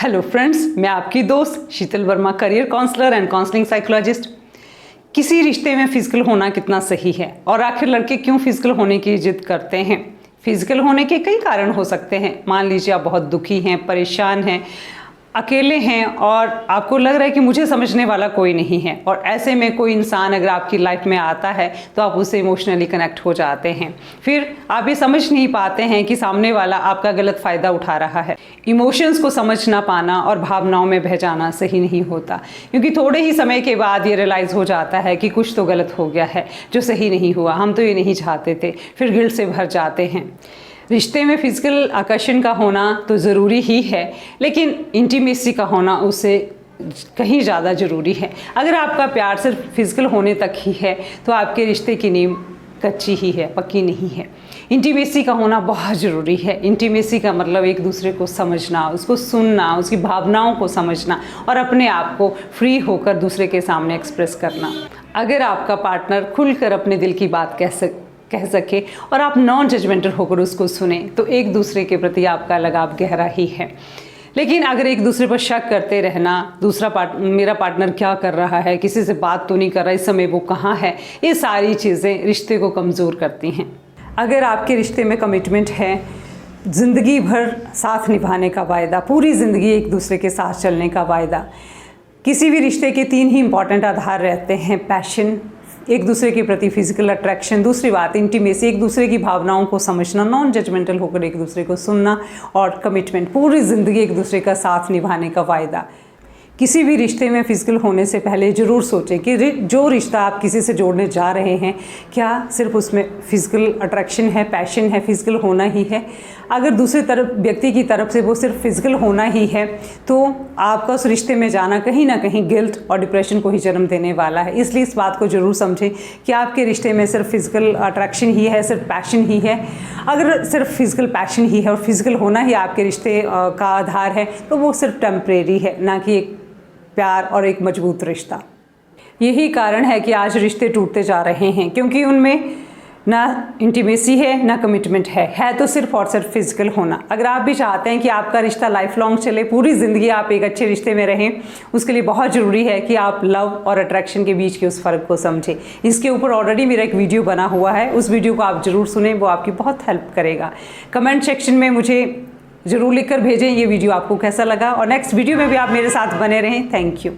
Hello friends, मैं आपकी दोस्त Sheetal Verma, career counsellor and counselling psychologist. किसी रिश्ते में फिजिकल होना कितना सही है और आखिर लड़के क्यों फिजिकल होने की जिद करते हैं? फिजिकल होने के कई कारण हो सकते हैं। मान लीजिए आप बहुत दुखी हैं, परेशान हैं, अकेले हैं और आपको लग रहा है कि मुझे समझने वाला कोई नहीं है, और ऐसे में कोई इंसान अगर आपकी लाइफ में आता है तो आप उससे इमोशनली कनेक्ट हो जाते हैं। फिर आप ये समझ नहीं पाते हैं कि सामने वाला आपका गलत फ़ायदा उठा रहा है। इमोशंस को समझ ना पाना और भावनाओं में बह जाना सही नहीं होता, क्योंकि थोड़े ही समय के बाद ये रियलाइज़ हो जाता है कि कुछ तो गलत हो गया है, जो सही नहीं हुआ, हम तो ये नहीं चाहते थे। फिर गिल्ट से भर जाते हैं। रिश्ते में फिजिकल आकर्षण का होना तो ज़रूरी ही है, लेकिन इंटीमेसी का होना उससे कहीं ज़्यादा ज़रूरी है। अगर आपका प्यार सिर्फ फिजिकल होने तक ही है तो आपके रिश्ते की नींव कच्ची ही है, पक्की नहीं है। इंटीमेसी का होना बहुत ज़रूरी है। इंटीमेसी का मतलब एक दूसरे को समझना, उसको सुनना, उसकी भावनाओं को समझना और अपने आप को फ्री होकर दूसरे के सामने एक्सप्रेस करना। अगर आपका पार्टनर खुलकर अपने दिल की बात कह सके और आप नॉन जजमेंटल होकर उसको सुने तो एक दूसरे के प्रति आपका लगाव गहरा ही है। लेकिन अगर एक दूसरे पर शक करते रहना, मेरा पार्टनर क्या कर रहा है, किसी से बात तो नहीं कर रहा, इस समय वो कहाँ है, ये सारी चीज़ें रिश्ते को कमज़ोर करती हैं। अगर आपके रिश्ते में कमिटमेंट है, ज़िंदगी भर साथ निभाने का वायदा, पूरी ज़िंदगी एक दूसरे के साथ चलने का वायदा। किसी भी रिश्ते के 3 ही इंपॉर्टेंट आधार रहते हैं: पैशन, एक दूसरे के प्रति फिजिकल अट्रैक्शन, दूसरी बात इंटीमेसी, एक दूसरे की भावनाओं को समझना, नॉन जजमेंटल होकर एक दूसरे को सुनना, और कमिटमेंट, पूरी ज़िंदगी एक दूसरे का साथ निभाने का वायदा। किसी भी रिश्ते में फिजिकल होने से पहले ज़रूर सोचें कि जो रिश्ता आप किसी से जोड़ने जा रहे हैं, क्या सिर्फ उसमें फिजिकल अट्रैक्शन है, पैशन है, फिजिकल होना ही है? अगर दूसरी तरफ व्यक्ति की तरफ से वो सिर्फ फिजिकल होना ही है तो आपका उस रिश्ते में जाना कहीं ना कहीं गिल्ट और डिप्रेशन को ही जन्म देने वाला है। इसलिए इस बात को ज़रूर समझें कि आपके रिश्ते में सिर्फ फिजिकल अट्रैक्शन ही है, सिर्फ पैशन ही है। अगर सिर्फ फिजिकल पैशन ही है और फिजिकल होना ही आपके रिश्ते का आधार है तो वो सिर्फ टेम्परेरी है, ना कि एक प्यार और एक मजबूत रिश्ता। यही कारण है कि आज रिश्ते टूटते जा रहे हैं, क्योंकि उनमें ना इंटीमेसी है, ना कमिटमेंट है तो सिर्फ और सिर्फ फिजिकल होना। अगर आप भी चाहते हैं कि आपका रिश्ता लाइफ लॉन्ग चले, पूरी ज़िंदगी आप एक अच्छे रिश्ते में रहें, उसके लिए बहुत ज़रूरी है कि आप लव और अट्रैक्शन के बीच के उस फ़र्क को समझें। इसके ऊपर ऑलरेडी मेरा एक वीडियो बना हुआ है, उस वीडियो को आप ज़रूर सुनें, वो आपकी बहुत हेल्प करेगा। कमेंट सेक्शन में मुझे ज़रूर लिखकर भेजें ये वीडियो आपको कैसा लगा, और नेक्स्ट वीडियो में भी आप मेरे साथ बने रहें। Thank you.